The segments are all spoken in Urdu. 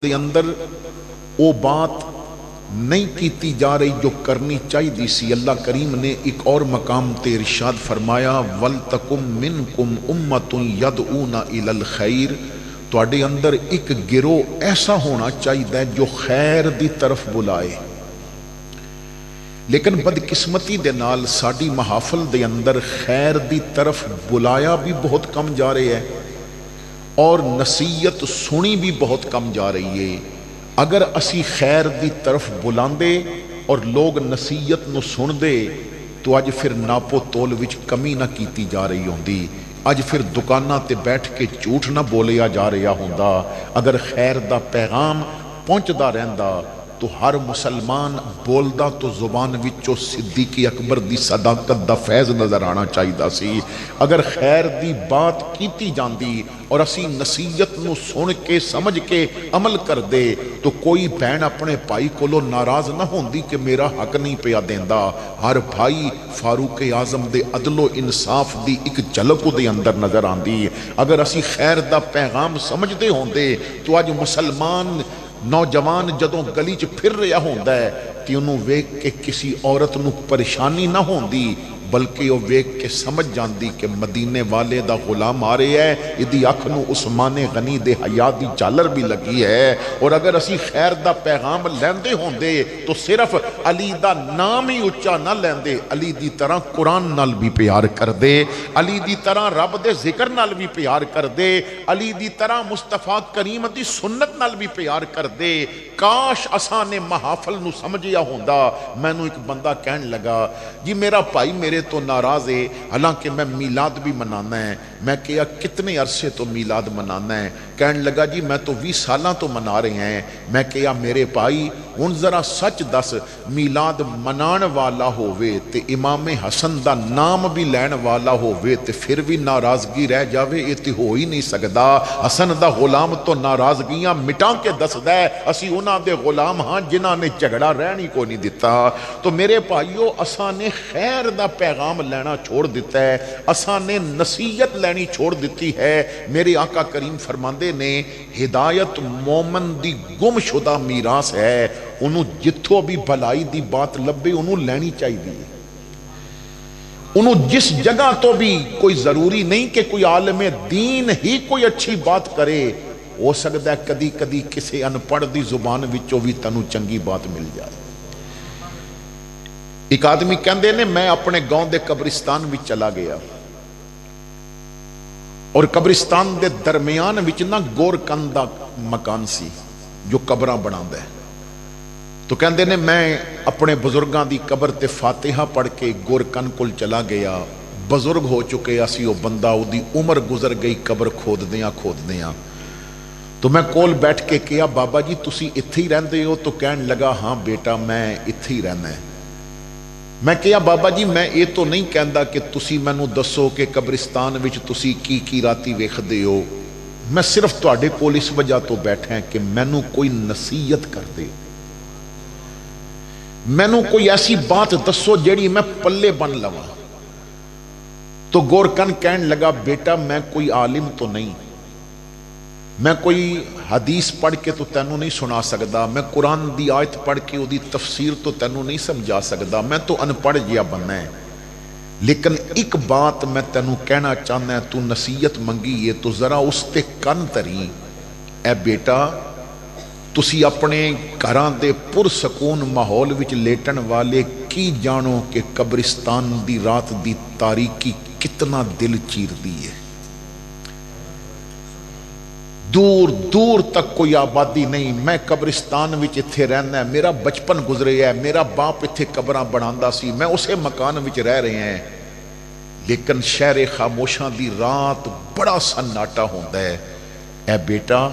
دے اندر وہ بات نہیں کیتی جا رہی جو کرنی چاہیے سی۔ اللہ کریم نے ایک اور مقام تے ارشاد فرمایا وَلْتَكُمْ مِنْكُمْ أُمَّةٌ يَدْعُونَ إِلَى الْخَيْرِ، تواڈے اندر ایک گروہ ایسا ہونا چاہیے جو خیر دی طرف بلائے۔ لیکن بدقسمتی دے نال ساڈی محافل دے اندر خیر دی طرف بلایا بھی بہت کم جا رہے ہے اور نصیحت سنی بھی بہت کم جا رہی ہے۔ اگر اسی خیر دی طرف بلاندے اور لوگ نصیحت نو سن دے تو اج پھر ناپو تول وچ کمی نہ کیتی جا رہی ہوندی، اج پھر دکاناں تے بیٹھ کے جھوٹ نہ بولیا جا رہا ہوندا۔ اگر خیر دا پیغام پہنچدا رہندا تو ہر مسلمان بولدا تو زبان وچوں صدیق اکبر دی صداقت دا فیض نظر آنا چاہیدا سی۔ اگر خیر دی بات کیتی جاندی اور اسی نصیحت نو سن کے سمجھ کے عمل کر دے تو کوئی بہن اپنے بھائی کولو ناراض نہ ہوندی کہ میرا حق نہیں پیا دیندا۔ ہر بھائی فاروق اعظم دے عدل و انصاف دی ایک جھلک دے اندر نظر آندی۔ اگر اسی خیر دا پیغام سمجھدے ہوندے تو اج مسلمان نوجوان جدوں گلی چ پھر رہا ہوندا ہے کہ انہوں ویکھ کے کسی عورت نو پریشانی نہ ہوندی بلکہ وہ ویکھ کے سمجھ جاندی کہ مدینے والے دا غلام آ رہے ہے، ادی اکھ نو عثمان غنی دے حیا دی جالر بھی لگی ہے۔ اور اگر اسی خیر دا پیغام لیندے ہوندے تو صرف علی دا نام ہی اچا نہ لیندے، علی دی طرح قرآن نال بھی پیار کر دے، علی دی طرح رب دے ذکر نال بھی پیار کر دے، علی دی طرح مصطفیٰ کریم دی سنت نال بھی پیار کر دے۔ کاش اساں نے محافل نو سمجھیا ہوندا۔ مینوں ایک بندہ کہن لگا جی میرا بھائی میرے تو ناراض ہے، حالانکہ میں میلاد بھی منانا ہے۔ میں کہا کتنے عرصے تو میلاد منانا ہے؟ کہن لگا جی میں تو 20 سالاں تو منا رہے ہیں۔ میں کہا میرے بھائی ہن ذرا سچ دس، میلاد منان والا ہووے تے امام حسن دا نام بھی لین والا ہووے تے پھر بھی ناراضگی رہ جاوے، یہ تے ہو ہی نہیں سکدا۔ حسن دا غلام تو ناراضگیاں مٹا کے دسدا ہے، اسی انہاں دے غلام ہاں جنہاں نے جھگڑا رہنی کو نہیں دیتا۔ تو میرے بھائیو اساں نے خیر دا پیغام لینا چھوڑ دیتا ہے، اساں نے نصیحت لینی چھوڑ دیتی ہے۔ میرے آقا کریم فرماندے نے ہدایت مومن دی گم شدہ میراث ہے، انہوں جتھوں بھی بھلائی دی بات لبے انہوں لینی چاہیے۔ انہوں جس جگہ تو بھی کوئی ضروری نہیں کہ کوئی عالم دین ہی کوئی اچھی بات کرے، ہو سکتا ہے کدی کدی کسی ان پڑھ دی زبان وچوں بھی تنوں چنگی بات مل جائے۔ ایک آدمی کہندے نے میں اپنے گاؤں دے قبرستان وچ چلا گیا اور قبرستان دے درمیان وچ نہ گورکن دا مکان سی جو قبراں بناندا ہے۔ تو کہندے نے میں اپنے بزرگاں دی قبر تے فاتحہ پڑھ کے گورکن کول چلا گیا، بزرگ ہو چکے اسی وہ بندہ، او دی عمر گزر گئی قبر کھود دیاں۔ تو میں کول بیٹھ کے کہا بابا جی تسی اتھے ہی رہندے ہو؟ تو کہن لگا ہاں بیٹا میں اتھے ہی رہنا ہے۔ میں کہا بابا جی میں یہ تو نہیں کہندا کہ تسی مینوں دسو کہ قبرستان وچ تسی کی راتی ویکھدے ہو، میں صرف تواڈے کول اس وجہ تو بیٹھا کہ مینوں کوئی نصیحت کر دے، مینوں کوئی ایسی بات دسو جیڑی میں پلے بن لواں۔ تو گورکن کہن لگا بیٹا میں کوئی عالم تو نہیں، میں کوئی حدیث پڑھ کے تو تینوں نہیں سنا سکدا، میں قرآن دی آیت پڑھ کے وہ دی تفسیر تو تینوں نہیں سمجھا سکدا، میں تو ان پڑھ جیا بننا ہے۔ لیکن ایک بات میں تینوں کہنا چاہنا ہے، تو نصیحت منگی ہے تو ذرا اس تے کن تری۔ اے بیٹا تسی اپنے گھراں دے پرسکون ماحول وچ لیٹن والے کی جانو کہ قبرستان دی رات دی تاریکی کتنا دل چیر دی ہے۔ دور دور تک کوئی آبادی نہیں، میں قبرستان وچ اتھے رہنا ہے، میرا بچپن گزرے ہے، میرا باپ اتھے قبراں بناندا سی، میں اسے مکان وچ رہ رہے ہیں۔ لیکن شہر خاموشاں دی رات بڑا سناٹا ہوندا ہے۔ اے بیٹا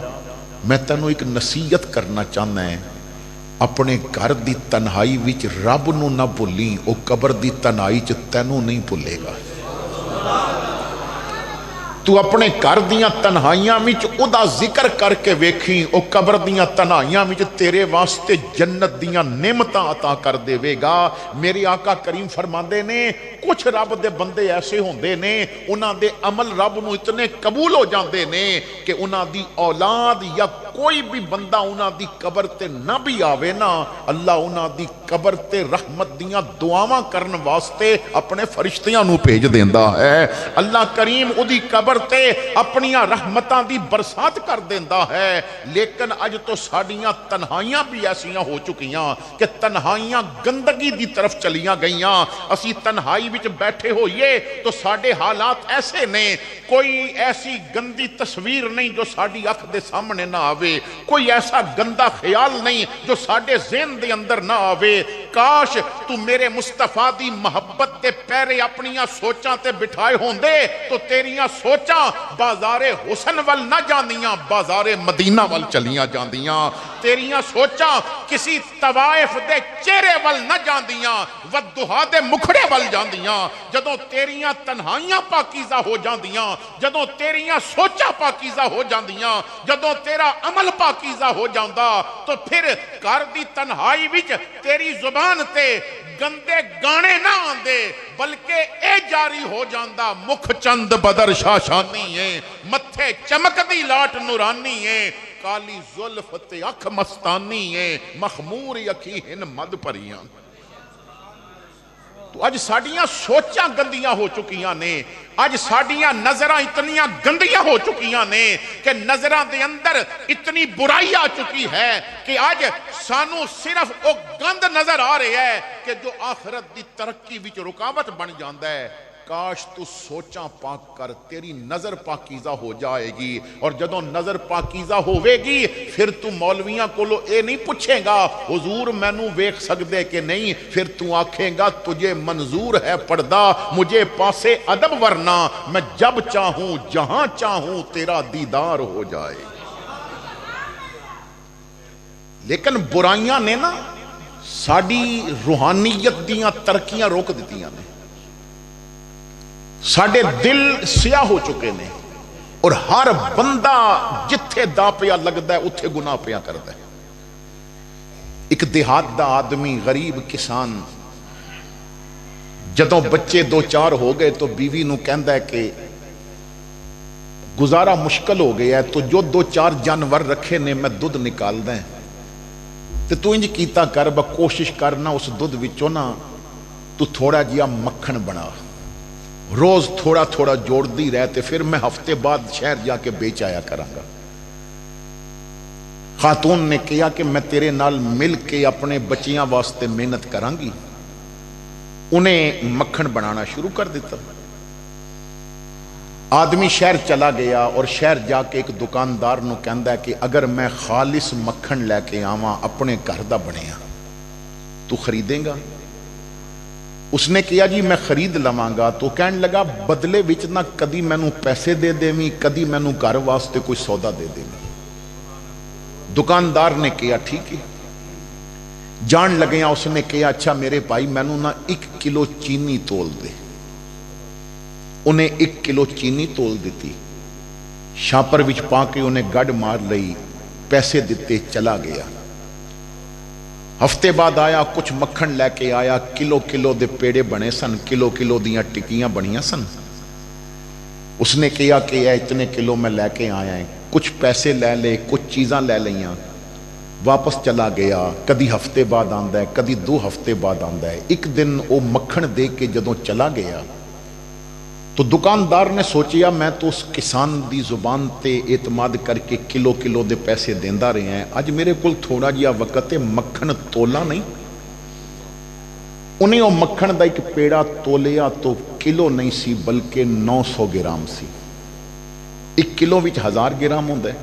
میں تینوں ایک نصیحت کرنا چاہنا ہے، اپنے گھر دی تنہائی وچ رب نو نہ بھولیں، او قبر دی تنہائی چ تینوں نہیں بھولے گا۔ تو اپنے گھر دیاں تنہائیاں وچ او دا ذکر کر کے ویکھیں، او قبر دیاں تنہائیاں وچ تیرے واسطے جنت دیاں نعمتاں عطا کر دے گا۔ میرے آقا کریم فرماندے نے کچھ رب دے بندے ایسے ہوندے نے انہاں دے عمل رب نو اتنے قبول ہو جاندے نے کہ انہاں دی اولاد یا کوئی بھی بندہ انہاں دی قبر تے نہ بھی آوے نا، اللہ انہاں دی قبر تے رحمت دیاں دعاواں کرن واسطے اپنے فرشتیاں نو بھیج دیندا ہے۔ اللہ کریم او دی قبر تے اپنیاں رحمتاں دی برسات کر دیندا ہے۔ لیکن اج تو ساڈیاں تنہائیاں بھی ایسیاں ہو چکیاں کہ تنہائیاں گندگی دی طرف چلیاں گئیاں۔ اسی تنہائی وچ بیٹھے ہوئیے تو ساڈے حالات ایسے نے، کوئی ایسی گندی تصویر نہیں جو ساڈی اکھ دے سامنے نہ آوے، کوئی ایسا گندا خیال نہیں جو ساڈے ذہن دے اندر نہ آوے۔ کاش تو میرے مصطفیٰ دی محبت دے پیرے اپنیاں سوچاں تے بٹھائے ہوندے تو تیریاں سوچاں بازار حسن ول نہ جاندیاں، بازار مدینہ ول چلیاں جاندیاں۔ تیریاں سوچاں کسی طوائف دے چہرے ول نہ جاندیاں، ودہا دے مکھڑے ول جاندیاں۔ جدوں تیریاں تنہائیاں پاکیزہ ہو جاندیاں، جدوں تیریاں سوچاں پاکیزہ ہو جاندیاں، جدوں تیرا عمل پاکیزہ ہو جاندا تو پھر گھر دی تنہائی وچ تیری زبان تے گندے گانے نہ آندے بلکہ اے جاری ہو جاندا، مکھ چند بدر شاشانی ہے، متھے چمک دی لاٹ نورانی ہے، کالی زلف تے اکھ مستانی ہے، مخمور اکھی ہن مد پریاں۔ تو اج ساڑیاں سوچاں گندیاں ہو چکیاں نے، اج ساڑیاں نظران اتنیاں گندیاں ہو چکیاں نے کہ نظران دے اندر اتنی برائی آ چکی ہے کہ آج سانو صرف وہ گند نظر آ رہے ہے کہ جو آخرت دی ترقی وچ رکاوٹ بن جاندا ہے۔ کاش تو سوچاں پاک کر، تیری نظر پاکیزہ ہو جائے گی، اور جدوں نظر پاکیزہ ہوئے گی پھر تو مولویاں کولو اے نہیں پوچھے گا حضور مینوں ویکھ سکدے کہ نہیں، پھر تو آکھے گا تجھے منظور ہے پردہ مجھے پاسے ادب ورنہ، میں جب چاہوں جہاں چاہوں تیرا دیدار ہو جائے۔ لیکن برائیاں نے نا ساڑی روحانیت دیاں ترقیاں روک دیتیاں نے، ساڑے دل سیاہ ہو چکے نے، اور ہر بندہ جتھے دا پیا لگدا ہے اتھے گناہ پیا کردا ہے۔ ایک دیہات دا آدمی غریب کسان جدوں بچے دو چار ہو گئے تو بیوی نو کہندا ہے کہ گزارا مشکل ہو گیا ہے تو جو دو چار جانور رکھے نے میں دودھ نکال دیں تے تو انج کیتا کر با کوشش کرنا اس دودھ وچوں نا تو تھوڑا جیا مکھن بنا، روز تھوڑا تھوڑا جوڑ دی رہتے، پھر میں ہفتے بعد شہر جا کے بیچ آیا کراں گا۔ خاتون نے کہا کہ میں تیرے نال مل کے اپنے بچیاں واسطے محنت کراں گی۔ انہیں مکھن بنانا شروع کر دیتا۔ آدمی شہر چلا گیا اور شہر جا کے ایک دکاندار نو کہندا ہے کہ اگر میں خالص مکھن لے کے آواں اپنے گھر دا بنیا تو خریدیں گا؟ اس نے کہا جی میں خرید لواں گا۔ تو کہنے لگا بدلے وچ نہ کدی مینوں پیسے دے دیویں، کدی مینوں گھر واسطے کوئی سودا دے دیویں۔ دکاندار نے کہا ٹھیک ہے۔ جان لگیاں اس نے کہا اچھا میرے بھائی مینوں نہ 1 کلو چینی تول دے۔ انہیں 1 کلو چینی تول دیتی، شاپر وچ پا کے انہیں گڈ مار لئی، پیسے دیتے چلا گیا۔ ہفتے بعد آیا، کچھ مکھن لے کے آیا، کلو کلو دے پیڑے بنے سن، کلو کلو دیاں ٹکیاں بنیاں سن۔ اس نے کہا کہ اے اتنے کلو میں لے کے آیا ہے، کچھ پیسے لے لے، کچھ چیزاں لے لیاں، واپس چلا گیا۔ کدی ہفتے بعد آندا ہے، کدی 2 ہفتے بعد آندا ہے۔ ایک دن وہ مکھن دے کے جدوں چلا گیا تو دکاندار نے سوچیا میں تو اس کسان دی زبان تے اعتماد کر کے کلو کلو دے پیسے دیندا رہے ہیں، اج میرے کول تھوڑا جیا وقت ہے مکھن تولا نہیں۔ انہیں وہ مکھن دا ایک پیڑا تولیا تو کلو نہیں سی بلکہ 900 گرام سی۔ 1 کلو وچ 1000 گرام ہوندا ہے،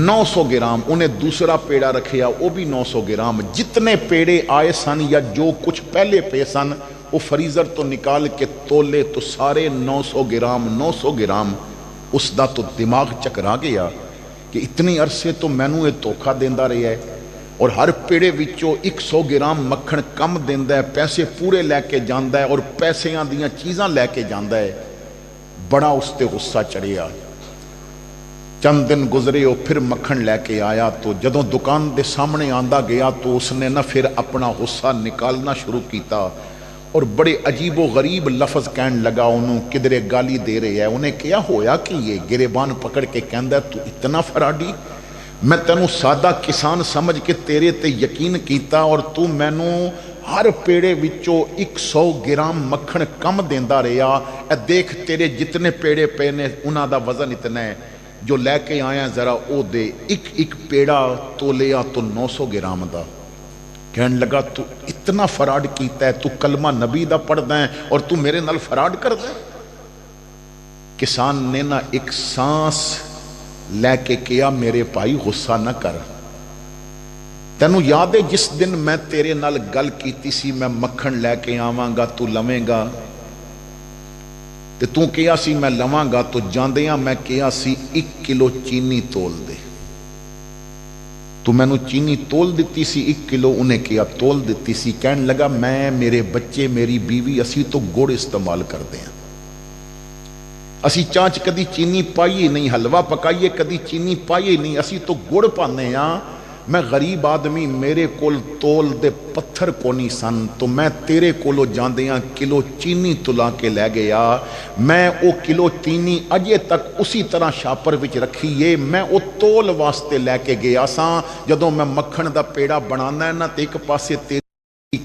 900 گرام۔ انہیں دوسرا پیڑا رکھیا وہ بھی 900 گرام۔ جتنے پیڑے آئے سن یا جو کچھ پہلے پے سن وہ فریزر تو نکال کے تولے تو سارے 900 گرام 900 گرام۔ اس دا تو دماغ چکرا گیا کہ اتنی عرصے تو مینوں یہ دھوکھا دیندا رہیا ہے اور ہر پیڑے وچوں 100 گرام مکھن کم دیندا ہے، پیسے پورے لے کے جاندا ہے اور پیسیاں دیاں چیزاں لے کے جاندا ہے۔ بڑا اس تے غصہ چڑھیا۔ چند دن گزرے وہ پھر مکھن لے کے آیا تو جدوں دکان دے سامنے آندا گیا تو اس نے نہ پھر اپنا غصہ نکالنا شروع کیتا اور بڑے عجیب و غریب لفظ کہن لگا، انہوں کدرے گالی دے رہے ہیں۔ انہیں کیا ہویا کہ یہ گریبان پکڑ کے کہندا ہے تو اتنا فراڈی، میں تینوں سادہ کسان سمجھ کے تیرے تے یقین کیتا اور تو مینوں ہر پیڑے وچوں 100 گرام مکھن کم دیندا رہیا. اے دیکھ تیرے جتنے پیڑے پے نے انہاں دا وزن اتنا ہے، جو لے کے آیا ذرا او دے. ایک پیڑا تولیا تو 900 گرام دا. کہنے لگا تو اتنا فراڈ کیتا ہے، تو کلمہ نبی دا پڑھدا ہے اور تو میرے نال فراڈ کردا ہے. کسان نے نہ ایک سانس لے کے کیا میرے بھائی غصہ نہ کر. تینوں یاد ہے جس دن میں تیرے نال گل کیتی سی میں مکھن لے کے آواں گا تو لویں گا، تے تو کیا سی میں لواں گا. تو جاندیاں میں کیا سی 1 کلو چینی تول دے. تو میں نو چینی تول دیتی سی 1 کلو، انہیں کیا تول دیتی سی. کہنے لگا میں، میرے بچے، میری بیوی اسی تو گڑ استعمال کر دیں. اسی چانچ کدی چینی پائی نہیں، حلوہ پکائیے کدی چینی پائی نہیں، اسی تو گڑ پانے ہاں. میں غریب آدمی، میرے کول تول دے پتھر کونی سن، تو میں تیرے کولو جاندیاں کلو چینی تلا کے لے گیا. میں او کلو چینی اجے تک اسی طرح شاپر وچ رکھیے. میں او تول واسطے لے کے گیا ساں. جدوں میں مکھن دا پیڑا بنانا ہے نا تے ایک پاسے تیری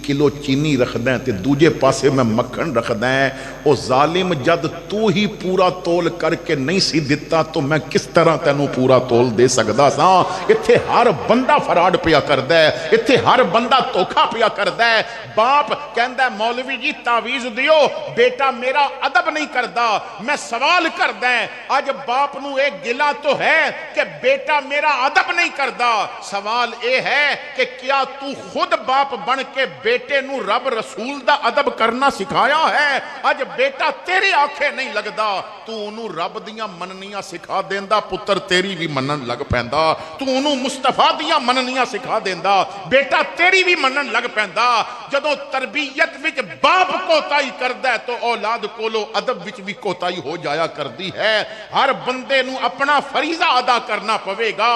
کلو چینی رکھدا ہے تے دوجے پاسے میں مکھن رکھدا ہے. او ظالم، جد تو ہی پورا تول کر کے نہیں سی دتا تو میں کس طرح تینوں پورا تول دے سکدا سا. اتھے ہر بندہ فراڈ پیا کردا ہے، اتھے ہر بندہ دھوکھا پیا کردا ہے. باپ کہندا ہے مولوی جی تعویذ دیو، بیٹا میرا ادب نہیں کردا. میں سوال کردا ہے اج باپ نو ایک گلا تو ہے کہ بیٹا میرا ادب نہیں کردا. سوال اے ہے کہ کیا تو خود باپ بن کے بیٹے نو رب رسول دا ادب کرنا سکھایا ہے؟ اج بیٹا تیرے آنکھیں نہیں لگدا، تو انہوں رب دیاں مننیاں سکھا دیندا، پتر تیری بھی منن لگ پیندا. تو انہوں مصطفیٰ دیاں مننیاں سکھا دیندا، بیٹا تیری بھی منن لگ پیندا. جدوں تربیت وچ باپ کوتاہی کردا ہے تو اولاد کولو ادب وچ بھی کوتاہی ہو جایا کردی ہے. ہر بندے نو اپنا فریضہ ادا کرنا پوے گا.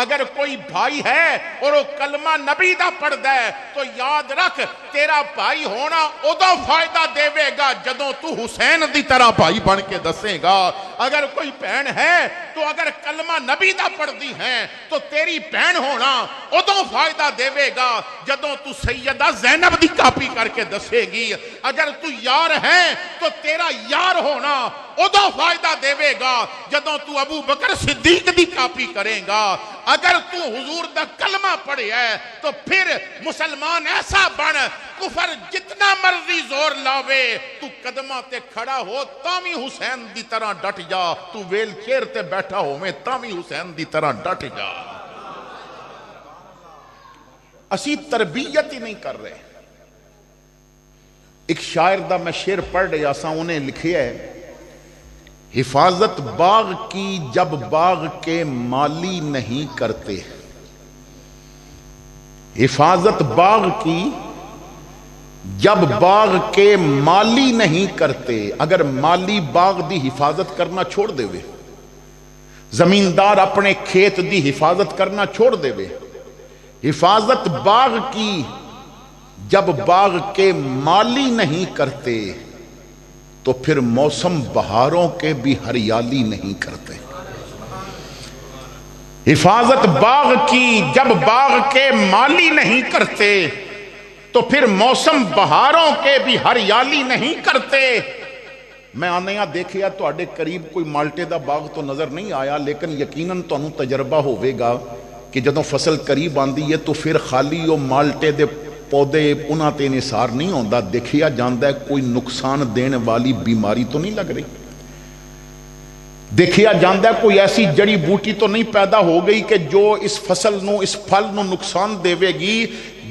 اگر کوئی بھائی ہے اور وہ کلمہ نبی دا پڑھدا ہے تو یاد رکھ تیرا بھائی ہونا ادو فائدہ دے گا جدوں تو حسین دی طرح بھائی بن کے دسے گا. اگر کوئی بہن ہے تو اگر کلمہ نبی دا پڑھ دی ہے تو تیری بہن ہونا ادو فائدہ دے گا جدوں تو سیدہ زینب دی کاپی کر کے دسے گی. اگر تو یار ہے تو تیرا یار ہونا ادو فائدہ دے گا جدوں تو ابو بکر صدیق دی کاپی کرے گا. اگر تو حضور دا کلمہ پڑھے ہے تو پھر مسلمان ایسا بن، کفر جتنا مرضی زور لاوے تو قدمہ تے کھڑا ہو تامی حسین دی طرح ڈٹ جا. تو ویل چیر تے بیٹھا ہو میں تامی حسین دی طرح ڈٹ جا. اسی تربیت ہی نہیں کر رہے. ایک شاعر دا میں شعر پڑھ رہا سا، انہیں لکھے ہے حفاظت باغ کی جب باغ کے مالی نہیں کرتے. حفاظت باغ کی جب باغ کے مالی نہیں کرتے. اگر مالی باغ دی حفاظت کرنا چھوڑ دے وے، زمیندار اپنے کھیت دی حفاظت کرنا چھوڑ دے وے، حفاظت باغ کی جب باغ کے مالی نہیں کرتے تو پھر موسم بہاروں کے بھی ہریالی نہیں کرتے. حفاظت باغ کی جب باغ کے مالی نہیں کرتے تو پھر موسم بہاروں کے بھی ہریالی نہیں کرتے. میں آنے دیکھیا تو آڑے قریب کوئی مالٹے دا باغ تو نظر نہیں آیا، لیکن یقیناً تو انہوں تجربہ ہوئے گا کہ جدوں فصل قریب آندی ہے تو پھر خالی وہ مالٹے دے پودے انہاں تے نثار نہیں ہوندا. دیکھیا جاندہ ہے کوئی نقصان دین والی بیماری تو نہیں لگ رہی، دیکھیا جاندہ ہے کوئی ایسی جڑی بوٹی تو نہیں پیدا ہو گئی کہ جو اس فصل نو، اس پھل نو نقصان دے گی.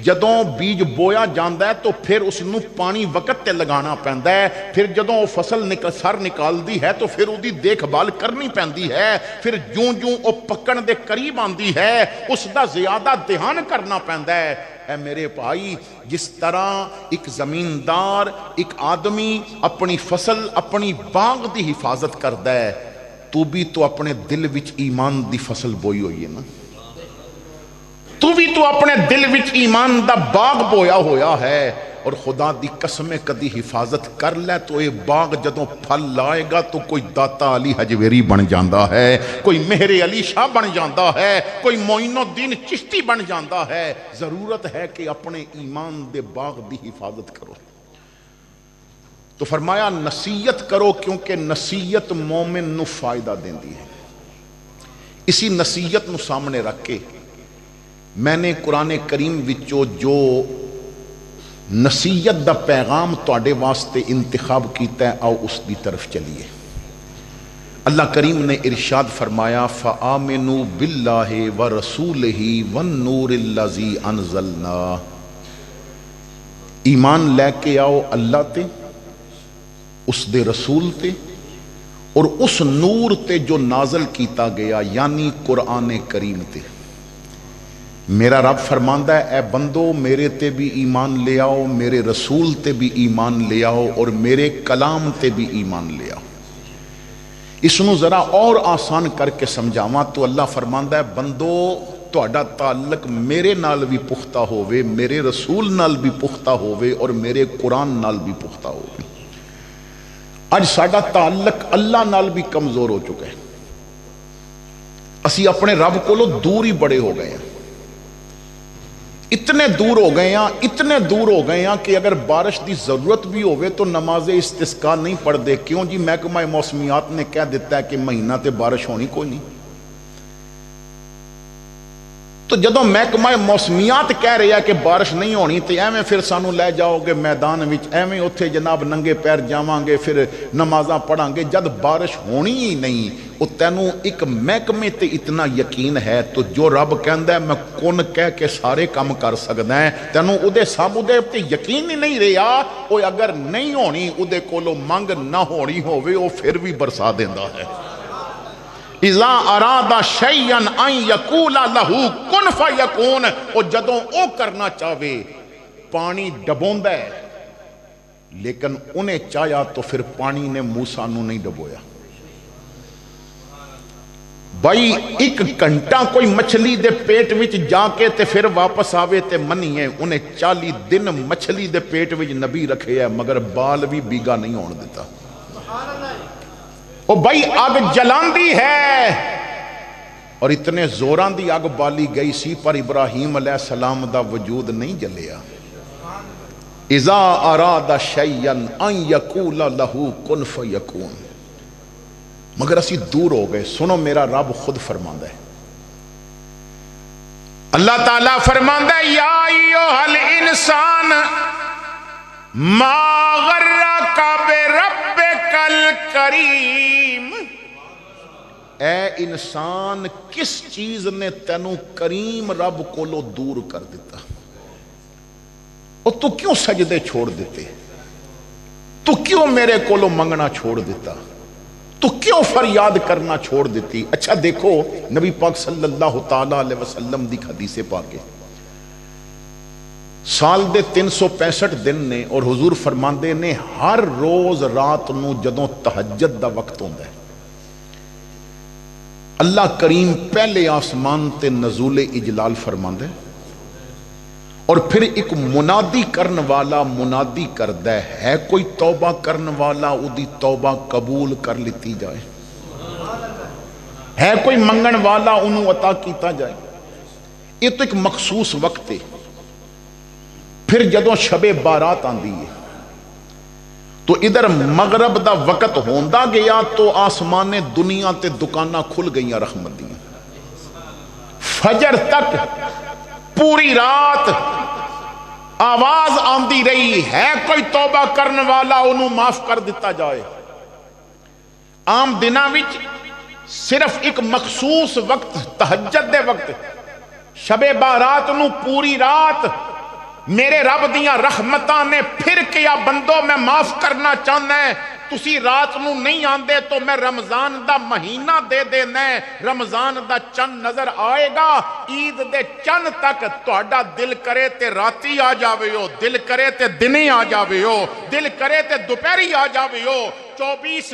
جدوں بیج بویا جاندہ ہے تو پھر اس نو پانی وقت تے لگانا پہندہ ہے. پھر جدوں وہ فصل سر نکال دی ہے تو پھر دی دیکھ بھال کرنی پہندی ہے. پھر جوں جوں وہ پکن دے قریب آندی ہے اس دا زیادہ دھیان کرنا پہندہ ہے. اے میرے بھائی، جس طرح ایک زمیندار، ایک آدمی اپنی فصل، اپنی باغ دی حفاظت کردا ہے، تو بھی تو اپنے دل وچ ایمان دی فصل بوئی ہوئی ہے نا. تو بھی تو اپنے دل وچ ایمان دا باغ بویا ہویا ہے. اور خدا دی قسم کدی حفاظت کر لے تو یہ باغ جدوں پھل لائے گا تو کوئی داتا علی حجویری بن جاندا ہے، کوئی مہر علی شاہ بن جاندا ہے، کوئی معین الدین چشتی بن جاندا ہے۔ ضرورت ہے کہ اپنے ایمان دے باغ دی حفاظت کرو۔ تو فرمایا نصیحت کرو، کیونکہ نصیحت مومن نو فائدہ دیندی ہے۔ اسی نصیحت نو سامنے رکھ کے میں نے قرآن کریم وچوں جو نصیحت دا پیغام تواڈے واسطے انتخاب کیتا ہے، آؤ اس دی طرف چلیے۔ اللہ کریم نے ارشاد فرمایا فآمنوا باللہ ورسولہ والنور الذی انزلنا، ایمان لے کے آؤ اللہ تے، اس دے رسول تے، اور اس نور تے جو نازل کیتا گیا یعنی قرآن کریم تے۔ میرا رب فرماندا ہے اے بندو میرے تے بھی ایمان لے آؤ، میرے رسول تے بھی ایمان لے آؤ، اور میرے کلام تے بھی ایمان لے آؤ۔ اس نو ذرا اور آسان کر کے سمجھاواں تو اللہ فرماندا ہے بندو تہاڈا تعلق میرے نال بھی پختہ ہووے، میرے رسول نال بھی پختہ ہووے، اور میرے قرآن نال بھی پختہ ہووے۔ اج ساڈا تعلق اللہ نال بھی کمزور ہو چکا ہے، اسی اپنے رب کولو دور ہی بڑے ہو گئے ہیں، اتنے دور ہو گئے ہیں، اتنے دور ہو گئے ہیں کہ اگر بارش دی ضرورت بھی ہوئے تو نماز استسقاء نہیں پڑھ دے۔ کیوں جی؟ محکمہ موسمیات نے کہہ دیتا ہے کہ مہینہ تے بارش ہونی کوئی نہیں۔ تو جدوں محکمہ موسمیات کہہ رہا ہے کہ بارش نہیں ہونی تو ایویں پھر سانو لے جاؤ گے میدان وچ، ایویں اتھے جناب ننگے پیر جاواں گے، پھر نمازاں پڑھاں گے، جد بارش ہونی ہی نہیں۔ وہ تینوں ایک محکمے تے اتنا یقین ہے تو جو رب کہندا ہے میں کن کہہ کے سارے کام کر سکدا ہے، تینوں اودے سب اودے تے یقین ہی نہیں رہا۔ وہ اگر نہیں ہونی اودے کولو منگ نہ ہونی ہووے وہ پھر بھی برسا دیندا ہے۔ اذا اراد شیئا ان یقول لہ کن فیکون، اور جدوں او کرنا چاہے پانی ڈبوندا ہے، لیکن انہیں چاہیا تو پھر پانی نے موسیٰ نو نہیں ڈبویا۔ بھائی ایک گھنٹہ کوئی مچھلی دے پیٹ وچ جا کے تے پھر واپس آوے تے منی ہے، انہیں 40 دن مچھلی دے پیٹ وچ نبی رکھے ہے مگر بال بھی بیگا نہیں ہون دیتا۔ او بھائی آگ جلاندی ہے، اور اتنے زوران دی آگ بالی گئی سی پر ابراہیم علیہ السلام دا وجود نہیں جلیا۔ اذا اراد شیئا ان یقول لہ کن فیکون۔ مگر اسی دور ہو گئے۔ سنو میرا رب خود فرماندا ہے، اللہ تعالیٰ فرماندا ہے یا ایھا الانسان ما غرک بربک الکریم، اے انسان کس چیز نے تینوں کریم رب کولو دور کر دیتا؟ اور تو کیوں سجدے چھوڑ دیتے؟ تو کیوں میرے کولو منگنا چھوڑ دیتا؟ تو کیوں فریاد کرنا چھوڑ دیتی؟ اچھا دیکھو نبی پاک صلی اللہ تعالیٰ علیہ وسلم دی حدیث پاک ہے، سال دے 365 دن نے، اور حضور فرماندے نے ہر روز رات نو جدوں تہجد دا وقت ہوندا ہے اللہ کریم پہلے آسمان تے نزول اجلال فرماندا ہے، اور پھر ایک منادی کرن والا منادی کردا ہے کوئی توبہ کرن والا اودی توبہ قبول کر لیتی جائے، ہے کوئی منگن والا انہوں عطا کیتا جائے۔ یہ تو ایک مخصوص وقت ہے۔ پھر جدوں شب بارات آندی ہے تو ادھر مغرب دا وقت ہوندا گیا تو آسمان دنیا تے دکاناں کھل گئیاں رحمت دیاں، فجر تک پوری رات آواز آندی رہی ہے کوئی توبہ کرنے والا انہوں معاف کر دیتا جائے۔ عام دناں وچ صرف ایک مخصوص وقت تہجد دے وقت شب بارات نو پوری رات میرے رب دیاں رحمتاں نے پھر کیا بندو میں معاف کرنا چاہنا ہے، تسی رات نو نہیں آندے تو میں رمضان دا مہینہ دے دینا ہے، رمضان دا چند نظر آئے گا، عید دے چند تک تہاڈا دل کرے تے راتی آ جاوے ہو، دل کرے تے دنی آ جاوے ہو، دل کرے تے دوپہری آ جاوے ہو، 24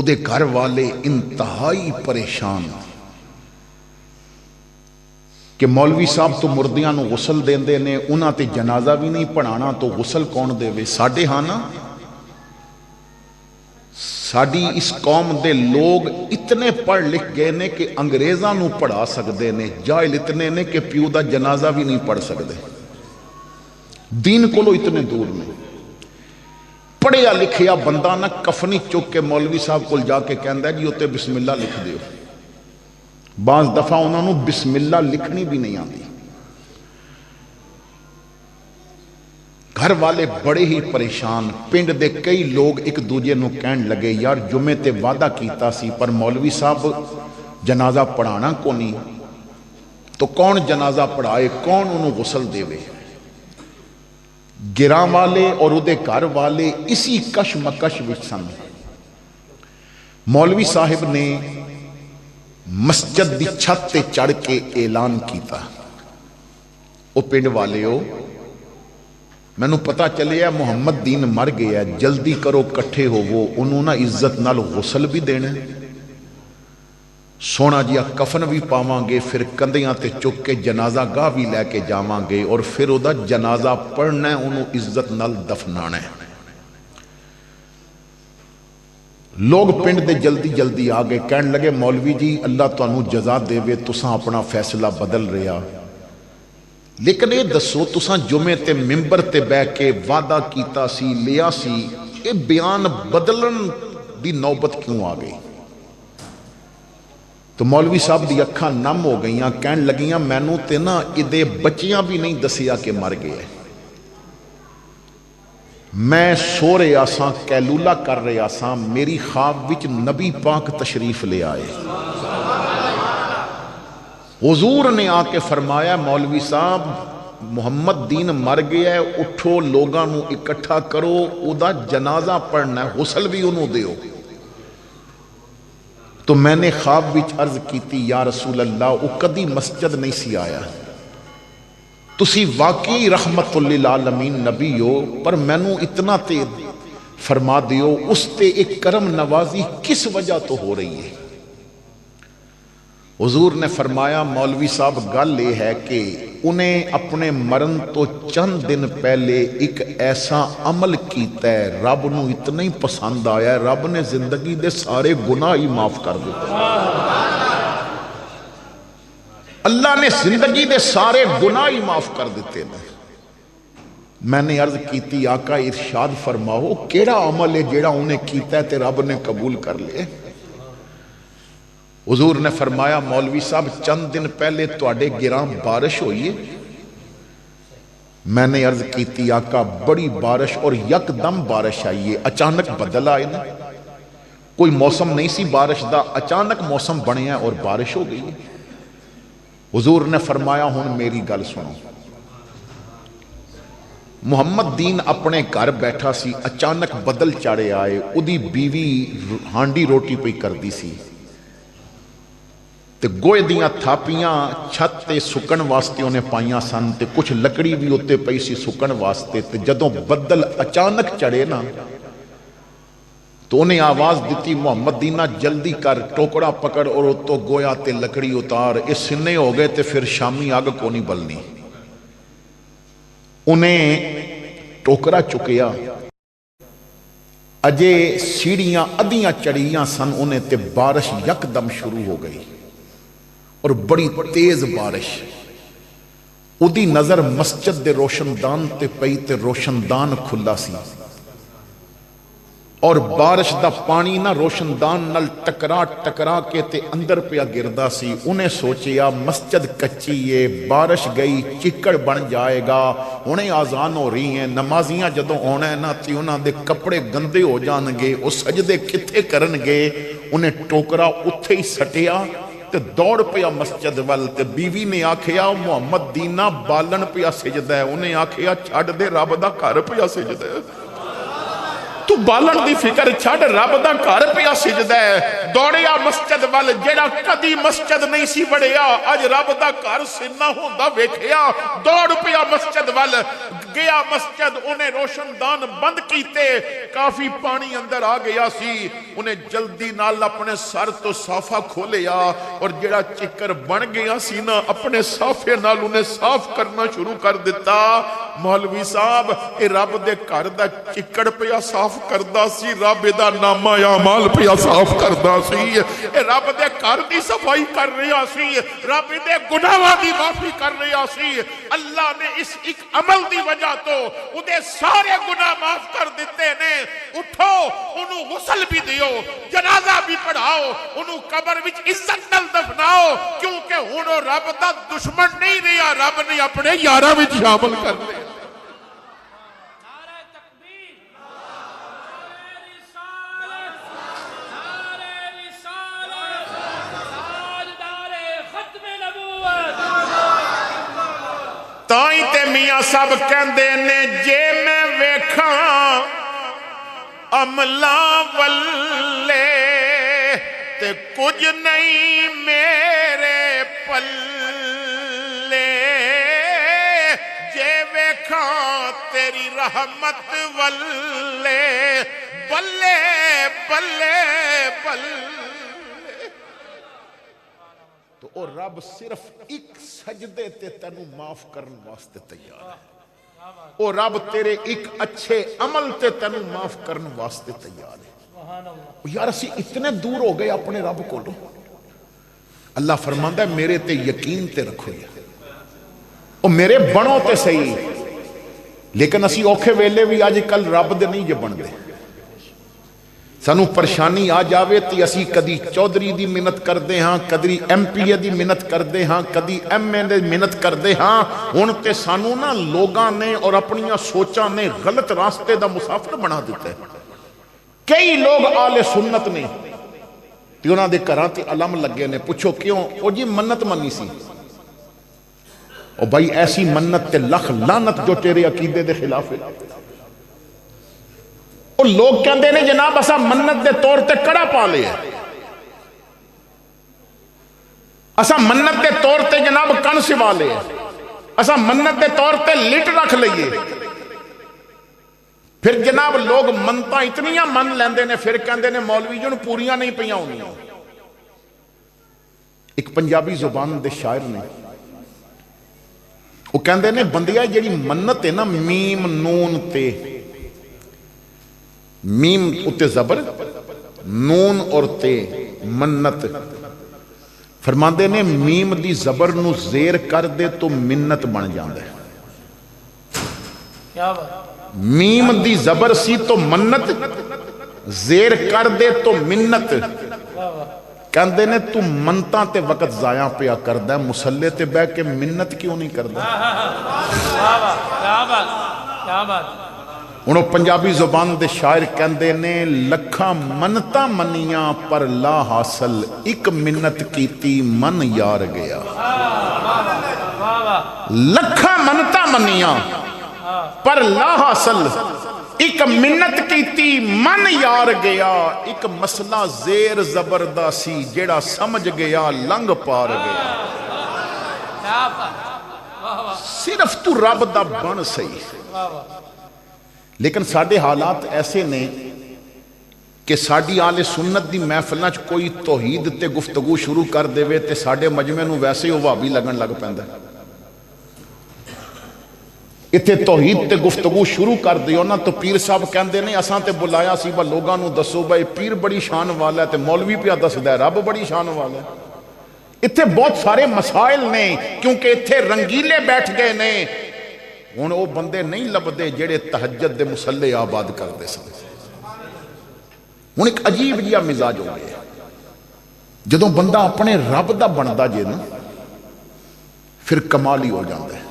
ਉਹਦੇ ਘਰ ਵਾਲੇ ਇੰਤਹਾਈ ਪਰੇਸ਼ਾਨ ਕਿ ਮੌਲਵੀ ਸਾਹਿਬ ਤੋਂ ਮੁਰਦਿਆਂ ਨੂੰ ਗੁਸਲ ਦਿੰਦੇ ਨੇ, ਉਹਨਾਂ ਤੇ ਜਨਾਜ਼ਾ ਵੀ ਨਹੀਂ ਪੜਾਣਾ, ਤਾਂ ਗੁਸਲ ਕੌਣ ਦੇਵੇ? ਸਾਡੇ ਹਾਂ ਨਾ, ਸਾਡੀ ਇਸ ਕੌਮ ਦੇ ਲੋਕ ਇਤਨੇ ਪੜ੍ਹ ਲਿਖ ਗਏ ਨੇ ਕਿ ਅੰਗਰੇਜ਼ਾਂ ਨੂੰ ਪੜ੍ਹਾ ਸਕਦੇ ਨੇ, ਜਾਹਿਲ ਇਤਨੇ ਨੇ ਕਿ ਪਿਓ ਦਾ ਜਨਾਜ਼ਾ ਵੀ ਨਹੀਂ ਪੜ੍ਹ ਸਕਦੇ, دین کو اتنے دور نہیں. پڑھیا لکھیا بندہ نہ کفنی چک کے مولوی صاحب کو جا کے کہندا ہے جی اتنے بسم اللہ لکھ دیو. بعض دفعہ انہوں نے بسم اللہ لکھنی بھی نہیں آتی. گھر والے بڑے ہی پریشان. پنڈ دے کئی لوگ ایک دوجے نو کہن لگے یار جمعے تے وعدہ کیتا سی پر مولوی صاحب جنازہ پڑھانا کو نہیں, تو کون جنازہ پڑھائے, کون انہوں غسل دے وے. گراں والے اور اودے گھر والے اسی کش مکش وچ سن. مولوی صاحب نے مسجد دی چھت تے چڑھ کے اعلان کیتا, او پنڈ والے ہو میں نو پتا چلے ہے محمد دین مر گیا, جلدی کرو کٹھے ہو, وہ انہوں نے عزت نال غسل بھی دینا, سونا جیا کفن بھی پاواں گے, پھر کندیاں تے چک کے جنازہ گاہ بھی لے کے جاواں گے, اور پھر او دا جنازہ پڑھنا ہے, انہوں عزت نال دفنانا ہے. لوگ پنڈ دے جلدی جلدی آگے کہن لگے مولوی جی اللہ تو انہوں جزا دے وے, تساں اپنا فیصلہ بدل رہا, لیکن یہ دسو تساں جمعے تے ممبر تے بے کے وعدہ کیتا سی لیا سی, یہ بیان بدلن دی نوبت کیوں آ گئی؟ تو مولوی صاحب دی اکھاں نم ہو گئیاں, کہن لگیاں مینوں تے نا ادے بچیاں بھی نہیں دسیا کہ مر گئے, میں سو رہا ساں کیلولا کر رہا ساں, میری خواب وچ نبی پاک تشریف لے آئے. حضور نے آ کے فرمایا مولوی صاحب محمد دین مر گیا ہے, اٹھو لوگاں نو اکٹھا کرو, او دا جنازہ پڑھنا ہے, غسل بھی انہوں دیو. تو میں نے خواب وچ عرض کیتی یا رسول اللہ او کدی مسجد نہیں سی آیا, تسی واقعی رحمت للعالمین نبی ہو, پر میں نو اتنا تے فرما دیو اس تے ایک کرم نوازی کس وجہ تو ہو رہی ہے. حضور نے فرمایا مولوی صاحب گل یہ ہے کہ انہیں اپنے مرن تو چند دن پہلے ایک ایسا عمل کیتا ہے, رب نو اتنا ہی پسند آیا ہے, رب نے زندگی دے سارے گناہ ہی معاف کر دیتے. اللہ نے زندگی دے سارے گناہ ہی معاف کر دیتے ہیں. میں نے عرض کیتی آقا ارشاد فرماؤ کیڑا عمل ہے جیڑا انہیں کیتا ہے تے رب نے قبول کر لے؟ حضور نے فرمایا مولوی صاحب چند دن پہلے تواڈے گراں بارش ہوئی ہے. میں نے عرض کیتی آقا بڑی بارش, اور یک دم بارش آئی ہے, اچانک بدل آئے نا, کوئی موسم نہیں سی بارش دا, اچانک موسم بنیا اور بارش ہو گئی ہے. حضور نے فرمایا ہن میری گل سنو, محمد دین اپنے گھر بیٹھا سی, اچانک بدل چڑھے آئے, اودی بیوی ہانڈی روٹی پہ کردی سی, تے گوئے دیاں تھاپیاں چھت تے سکن واسطے انہیں پائیاں سن, تے کچھ لکڑی بھی ہوتے پئی سی سکن واسطے. تے جدوں بدل اچانک چڑھے نا تو انہیں آواز دیتی محمد دینہ جلدی کر, ٹوکڑا پکڑ اور تو گویا تے لکڑی اتار, اس سنے ہو گئے تے پھر شامی آگ کو نہیں بلنی. انہیں ٹوکرا چکیا, اجے سیڑیاں ادیاں چڑھیاں سن, انہیں تے بارش یک دم شروع ہو گئی, اور بڑی تیز بارش. اودی نظر مسجد دے روشندان تے پئی, تے روشندان کھلا سی, اور بارش دا پانی نہ روشندان نال ٹکرا ٹکرا کے تے اندر پیا گردا سی. انہیں سوچیا مسجد کچی ہے, بارش گئی چکڑ بن جائے گا, انہیں آزان ہو رہی ہیں, نمازیاں جدوں ہونا ہے نا تی انہاں دے کپڑے گندے ہو جان گے, او سجدے کتھے کرن گے. انہیں ٹوکرا اتھے ہی سٹیا تے دوڑ پیا مسجد وال. تے بیوی نے آکھیا محمد دینہ بالن پیا سجدہ ہے, انہیں آکھیا چھڑ دے رب دا گھر پیا سجدہ ہے, تو بالن دی فکر چھڑ رب دا گھر پیا سجدہ ہے. دوڑیا مسجد وال, جیڑا کدی مسجد نہیں سی وڑیا اج رب دا گھر سننا ہوندا ویکھیا, دوڑ پیا مسجد وال. گیا مسجد انہیں روشن دان بند کیتے کافی پانی اندر آ گیا سی انہیں جلدی نال اپنے سر تو صافہ کھولیا اور جڑا چکر بن گیا سی نا اپنے صافے نال انہیں صاف کرنا شروع کر دیتا مولوی صاحب اے رب دے گھر دا چکڑ پیا صاف کردا سی رب دا نامہ اعمال پیا صاف کردا سی اے رب دے گھر دی صفائی کر رہا سی رب دے گناہاں دی معافی کر رہا سی اللہ نے اس ایک عمل دی وجہ تو انہیں سارے گناہ معاف کر دیتے نے اٹھو انہوں غسل بھی دیو جنازہ بھی پڑھاؤ انہوں قبر وچ عزت نال دفناؤ کیونکہ انہوں رب دا دشمن نہیں رہا رب نے اپنے یاراں وچ شامل کر لیا تائیں تے میاں سب کہندے نے جے میں ویکھاں عملاں ولے تے کچھ نہیں میرے پلے جے ویکھاں تیری رحمت ولے بلے بلے بلے تو او رب صرف ایک سجدے تے تینوں معاف کرن واسطے تیار ہے او رب تیرے ایک اچھے عمل تے تینوں معاف کرن واسطے تیار ہے یار اسی اتنے دور ہو گئے اپنے رب کو لو اللہ فرماندا ہے میرے تے یقین تے رکھو او میرے بنو تے صحیح لیکن اسی اوکھے ویلے بھی آج کل رب دے نہیں جے بن دے سانو پریشانی آ جاوے تی اسی کدی چودھری دی منت کر دے ہاں کدی ایم پی اے دی منت کر دے ہاں کدی ایم اے دی منت کر دے ہاں ہن تے سانو نا لوگاں نے اور اپنیاں سوچاں نے غلط راستے دا مسافر بنا دیتا ہے کئی لوگ آل سنت نے تے انہاں دے گھراں تے علم لگے نے پوچھو کیوں او جی منت منی سی او بھائی ایسی منت تے لکھ لعنت جو تیرے عقیدے دے خلاف ہے اور لوگ کہندے نے جناب اسا منت دے طور تے کڑا پا لے اسا منت دے طور تے جناب کن سوا لے اسا منت دے طور تے لٹ رکھ لئیے پھر جناب لوگ منتا اتنیاں من لیندے نے پھر کہندے نے مولوی جن پوریاں نہیں پیاں ہونیاں ایک پنجابی زبان دے شاعر نے وہ کہندے نے بندیا جیڑی منت ہے نا میم نون تے میم اتے زبر نون اور تے منت فرماندے نے میم دی زبر نو زیر کر دے تو منت بن جاندے میم دی زبر سی تو منت زیر کر دے تو منت کہندے نے تو منتاں تے وقت ضائع پیا کردہ مسلے تے بے کے منت کیوں نہیں کردہ کیا بات انہوں پنجابی زبان دے شاعر کہندے نے لکھاں منتاں منیاں پر لا حاصل ایک منت کیتی من یار گیا لکھاں منتاں منیاں پر لا حاصل ایک منت کیتی من یار گیا ایک مسئلہ زیر زبرداسی جیڑا سمجھ گیا لنگ پار گیا صرف تو رب دا بن سہی لیکن ساڑھے حالات ایسے نے کہ ساڑھی آل سنت دی محفلناچ کوئی توحید تے گفتگو شروع کر دے وے تے ساڑھے مجمع نو ویسے ہی وہابی لگن لگ پہندہ اتھے توحید تے گفتگو شروع کر دیو نا تو پیر صاحب کہندے نے اساں تے بلایا سی با لوگاں نو دسو بھائی پیر بڑی شان والا ہے تے مولوی پیا دس دے رب بڑی شان والا ہے اتھے بہت سارے مسائل نے کیونکہ اتھے رنگیلے بیٹھ گئے نے ہن وہ بندے نہیں لبدے جڑے تہجد دے مسلے آباد کر دے سن ہن ایک عجیب جیا مزاج ہو گیا جدوں بندہ اپنے رب دا بندا جے نا پھر کمال ہی ہو جاندا ہے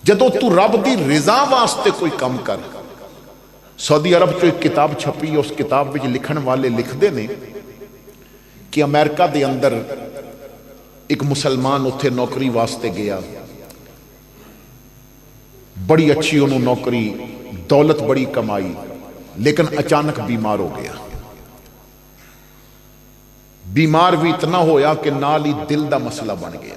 جدوں تو رب دی رضا واسطے کوئی کام کر سعودی عرب چو ایک کتاب چھپی اس کتاب وچ لکھن والے لکھ دے نے کہ امریکہ دے اندر ایک مسلمان اتھے نوکری واسطے گیا بڑی اچھی انہوں نوکری دولت بڑی کمائی لیکن اچانک بیمار ہو گیا بیمار بھی اتنا ہویا کہ نال ہی دل دا مسئلہ بن گیا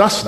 10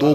2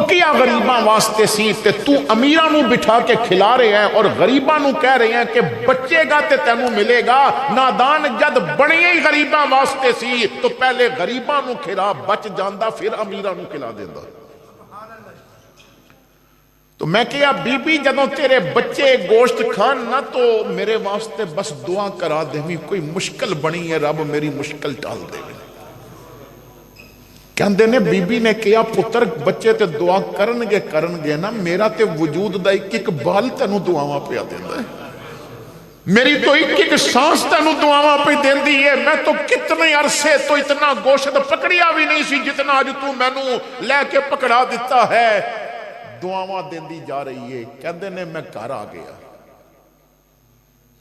پکیا غریباں واسطے سی تے تو امیراں نو بٹھا کے کھلا رہے ہیں اور غریباں نو کہہ رہے ہیں کہ بچے گا تے تینوں ملے گا. نادان جد بنیا ہی غریباں واسطے سی تو پہلے غریباں نو کھلا بچ جاندا پھر امیراں نو کھلا دیندا. تو میں کہا بی بی جدوں تیرے بچے گوشت کھان نہ تو میرے واسطے بس دعا کرا دے، کوئی مشکل بنی ہے رب میری مشکل ٹال دے. کہندے نے بی بی نے کہا پتر بچے تے دعا کرنگے نا، میرا تے وجود دا ایک بال تینوں دعاواں پہ دیندا ہے، میری تو ایک سانس تینوں دعاواں پہ دیندی ہے. میں تو کتنے عرصے تو اتنا گوشت پکڑیا بھی نہیں سی جتنا اج تو مینوں لے کے پکڑا دیتا ہے. دعاواں دیندی جا رہی ہے. کہندے نے میں گھر آ گیا،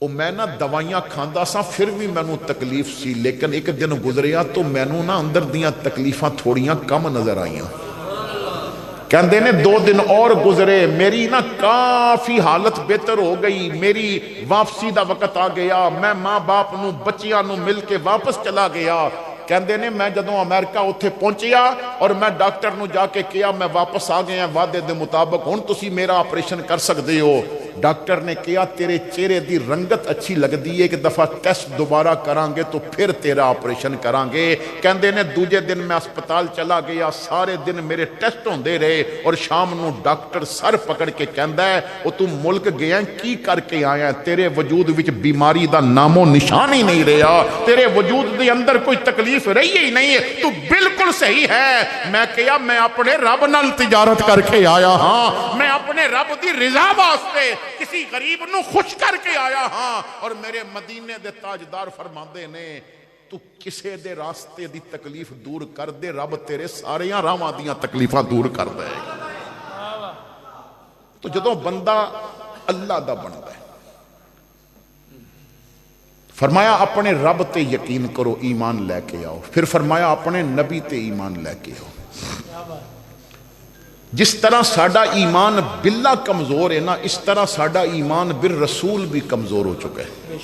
او میں نہ دوائیاں کھاندا سا پھر بھی مینوں تکلیف سی، لیکن ایک دن گزریا تو مینوں نہ اندر دیاں تکلیفاں تھوڑیاں کم نظر آئیاں. کہندے نے 2 دن اور گزرے، میری نہ کافی حالت بہتر ہو گئی، میری واپسی دا وقت آ گیا، میں ماں باپ نو بچیاں نو مل کے واپس چلا گیا. کہندے نے میں جدوں امریکہ اتھے پہنچیا اور میں ڈاکٹر نو جا کے کیا میں واپس آ گیا وعدے دے مطابق، ہن تسی میرا آپریشن کر سکدے ہو. ڈاکٹر نے کہا تیرے چہرے دی رنگت اچھی لگ دی ہے، ایک دفعہ ٹیسٹ دوبارہ کران گے تو پھر تیرا آپریشن کران گے. کہندے نے دوجے دن میں اسپتال چلا گیا، سارے دن میرے ٹیسٹ ہوندے رہے اور شام نو ڈاکٹر سر پکڑ کے کہندا ہے او تو ملک گیا کی کر کے آیا، تیرے وجود وچ بیماری دا نام و نشان ہی نہیں رہا، تیرے وجود دے اندر کوئی تکلیف رہی ہی نہیں ہے، تو بالکل صحیح ہے. میں کہا میں اپنے رب نال تجارت کر کے آیا ہاں، میں اپنے رب دی رضا واسطے کسی غریب نو خوش کر کے آیا ہاں. اور میرے مدینے دے تاجدار فرماندے نے تو کسے دے راستے دی تکلیف دور کر دے، رب تیرے ساریاں راواں دیاں تکلیفاں دور کر دے گا. تو جدوں بندہ اللہ دا بندا ہے، فرمایا اپنے رب تے یقین کرو ایمان لے کے آؤ، پھر فرمایا اپنے نبی تے ایمان لے کے آؤ. جس طرح ساڈا ایمان باللہ کمزور ہے نا، اس طرح ساڈا ایمان بالرسول بھی کمزور ہو چکا ہے.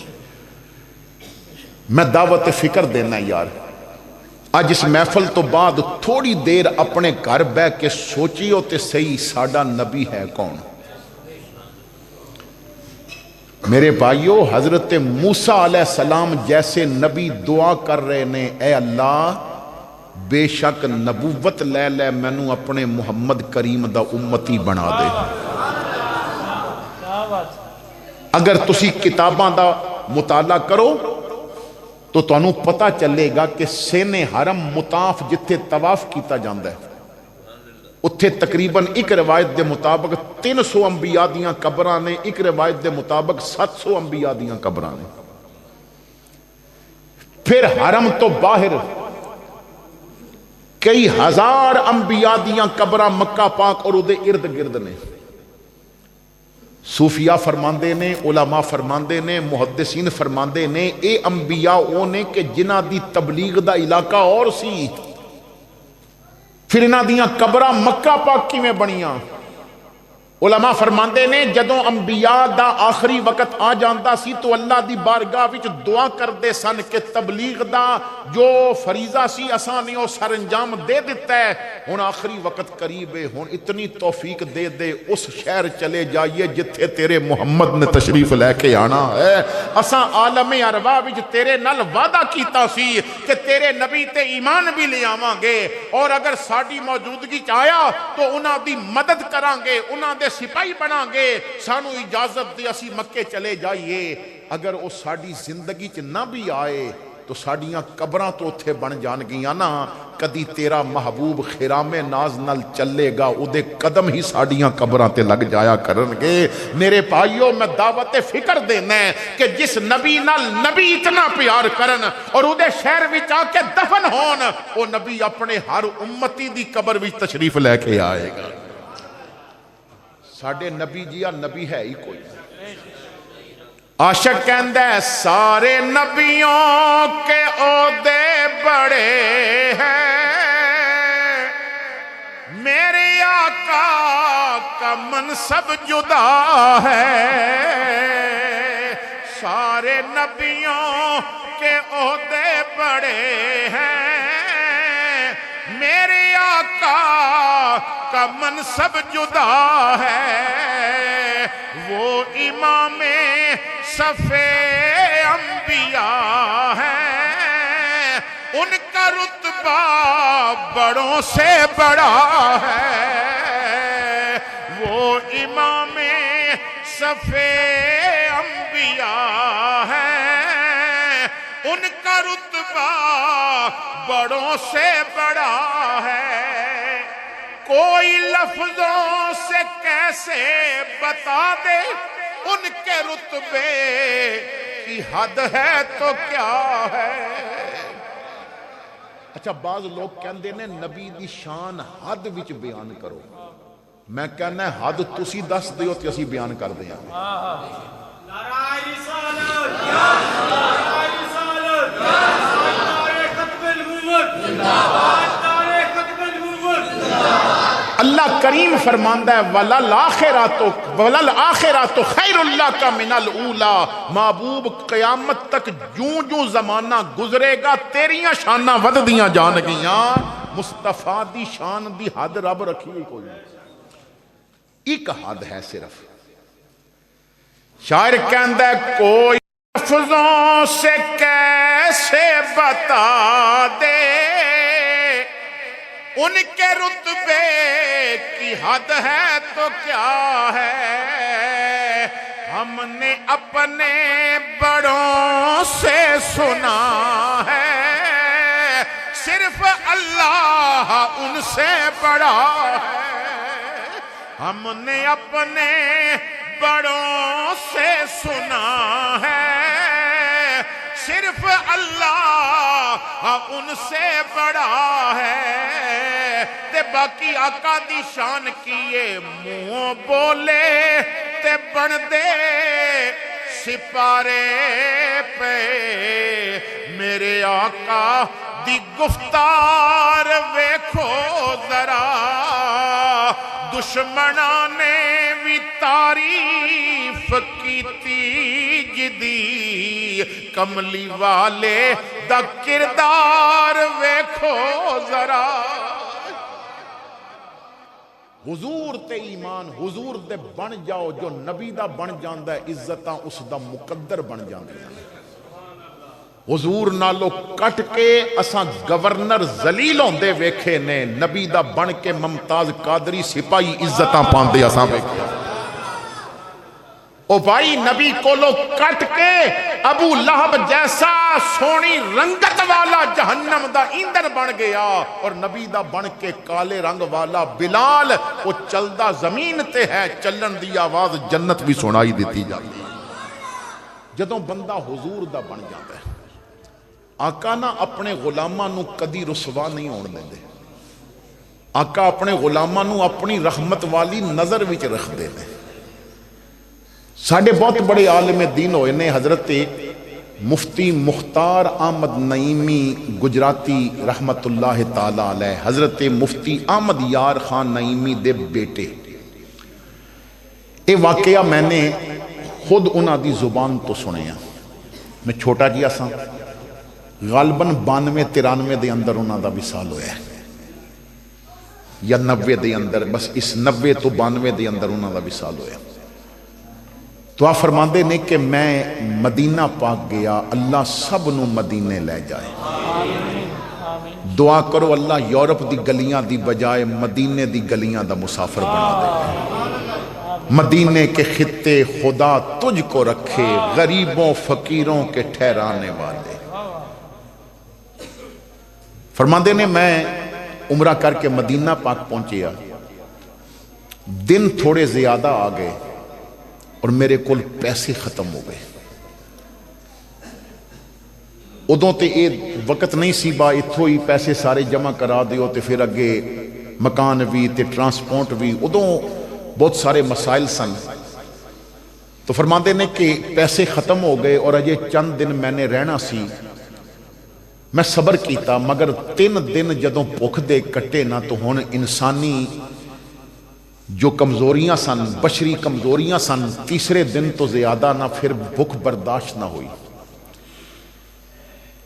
میں دعوت فکر دینا یار، آج اس محفل تو بعد تھوڑی دیر اپنے گھر بہ کے سوچیو تے صحیح ساڈا نبی ہے کون. میرے بھائیو حضرت موسیٰ علیہ السلام جیسے نبی دعا کر رہے نے، اے اللہ بے شک نبوت لے لے مینوں اپنے محمد کریم دا امتی بنا دے. اگر تسی کتاباں دا مطالعہ کرو تو تانوں پتہ چلے گا کہ سین حرم مطاف جتھے طواف کیتا جاندا ہے اتھے تقریباً ایک روایت دے مطابق 300 انبیاء دیاں قبراں نے، ایک روایت دے مطابق 700 انبیاء دیاں قبراں نے. پھر حرم تو باہر کئی ہزار انبیاء دیاں قبراں مکہ پاک اور دے ارد گرد نے. صوفیاء فرماندے نے، علماء فرماندے نے، محدثین فرماندے نے اے انبیاء او نے کہ جنہ دی تبلیغ دا علاقہ اور سی، پھر انہاں دیاں قبراں مکہ پاک کی میں بنیاں. علماء فرماندے نے جدوں انبیاء دا آخری وقت آ جاندا سی تو اللہ دی بارگاہ وچ دعا کردے سن کہ تبلیغ دا جو فریضہ سی اساں نے او سر انجام دے دیتا ہے، ہن آخری وقت قریب ہے، ہن اتنی توفیق دے دے اس شہر چلے جائیے جتھے تیرے محمد نے تشریف لے کے آنا ہے. اساں عالم ارواح وچ تیرے نال وعدہ کیتا سی کہ تیرے نبی تے ایمان بھی لے آواں گے، اور اگر ساڈی موجودگی چ آیا تو انہاں دی مدد کران گے، انہاں دے سپاہی بنا گے، سانو اجازت دے اسی مکے چلے جائیے. اگر وہ ساڈی زندگی چ نہ بھی آئے تو ساڈیاں قبراں تو اتھے بن جان گیاں نا. کدی تیرا محبوب خرام ناز نال چلے گا او دے قدم ہی ساڈیاں قبراں تے لگ جایا کرن گے. میرے بھائیو میں دعوت فکر دینا ہے کہ جس نبی نال نبی اتنا پیار کرن اور او دے شہر وچ آ کے دفن ہون، او نبی اپنے ہر امتی دی قبر وچ تشریف لے کے آئے گا. ساڈے نبی جیا نبی ہے ہی کوئی. عاشق کہندہ ہے سارے نبیوں کے عہدے بڑے ہیں، میرے آقا کا منصب جدا ہے. سارے نبیوں کے عہدے بڑے ہیں، میرے آقا کا منصب جدا ہے، وہ امام صف انبیاء ہے، ان کا رتبہ بڑوں سے بڑا ہے، وہ امام صف انبیاء ہے، ان کا رتبہ بڑوں سے بڑا ہے، کوئی لفظوں سے کیسے بتا دے ان کے رتبے کی حد ہے تو کیا ہے۔ اچھا بعض لوگ کہندے نے نبی دی شان حد وچ بیان کرو، میں کہنا ہے حد تسی دس دیو تے اسی بیان کر دیاں۔ نعرہ رسالت، نعرہ رسالت، نعرہ ختم النبوت، نعرہ ختم النبوت۔ اللہ کریم فرماندہ ہے وَلَلْ آخِرَةُ خَيْرٌ لَكَ مِنَ الْأُولَى، محبوب قیامت تک جوں جوں زمانہ گزرے گا تیریاں شاناں ود دیاں جان گیاں۔ مصطفیٰ دی شان دی حد رب رکھی ہوئی کوئی نہیں، ایک حد ہے صرف۔ شاعر کہندہ ہے کوئی لفظوں سے کیسے بتا دے ان کے رتبے کی حد ہے تو کیا ہے، ہم نے اپنے بڑوں سے سنا ہے، صرف اللہ ان سے بڑا ہے، ہم نے اپنے بڑوں سے سنا ہے، صرف اللہ ان سے بڑا ہے، تے باقی آقا دی شان کیے منہ بولے تے بن دے سپارے پہ، میرے آقا دی گفتار ویکھو ذرا، دشمناں نے بھی تعریف کیتی جدی، کملی والے دا کردار ویکھو ذرا۔ حضور تے ایمان حضور دے بن جاؤ، جو نبی دا بن جاندہ ہے عزتاں اس دا مقدر بن جاندی ہیں۔ حضور نالو کٹ کے اساں گورنر ذلیل ہوندے ویکھے نے، نبی دا بن کے ممتاز قادری سپاہی عزتاں پاندے اساں ویکھے۔ او بھائی نبی کو لو کٹ کے ابو لہب جیسا سونی رنگت والا جہنم دا ایندھن بن گیا، اور نبی دا بن کے کالے رنگ والا بلال وہ چلدا زمین تے ہے، چلن دی آواز جنت بھی سنائی دیتی جاتی۔ جدوں بندہ حضور دا بن جاتا ہے، آقا نہ اپنے غلاماں نو کدی رسوا نہیں ہون دیندے، آقا اپنے غلاماں نو اپنی رحمت والی نظر وچ رکھ دے نے۔ ساڑھے بہت بڑے عالم دین ہوئے نے، حضرت مفتی مختار احمد نعیمی گجراتی رحمت اللہ تعالی علیہ، حضرت مفتی احمد یار خان نعیمی دے بیٹے۔ اے واقعہ میں نے خود انہاں دی زبان تو سنے ہیں، میں چھوٹا جیا سا، غالباً 92-93 دے اندر انہاں دا وصال ہویا ہے، یا 90 دے اندر، بس اس 90 تو 92 دے اندر انہاں دا وصال ہویا۔ تو آپ فرماندے نے کہ میں مدینہ پاک گیا، اللہ سب نو مدینے لے جائے، دعا کرو اللہ یورپ دی گلیاں دی بجائے مدینے دی گلیاں دا مسافر بنا دے، مدینے کے خطے خدا تجھ کو رکھے، غریبوں فقیروں کے ٹھہرانے والے۔ فرماندے نے میں عمرہ کر کے مدینہ پاک پہنچیا، دن تھوڑے زیادہ آ گئے اور میرے کول پیسے ختم ہو گئے۔ ادوں تے اے وقت نہیں سی با اتھو ہی پیسے سارے جمع کرا دیو تے پھر اگے مکان بھی تے ٹرانسپورٹ بھی، ادوں بہت سارے مسائل سن۔ تو فرماندے نے کہ پیسے ختم ہو گئے اور اجے چند دن میں نے رہنا سی، میں صبر کیتا، مگر 3 دن جدوں بھوک دے کٹے نہ تو ہن انسانی جو کمزوریاں سن، بشری کمزوریاں سن، تیسرے دن تو زیادہ نہ پھر بھوک برداشت نہ ہوئی۔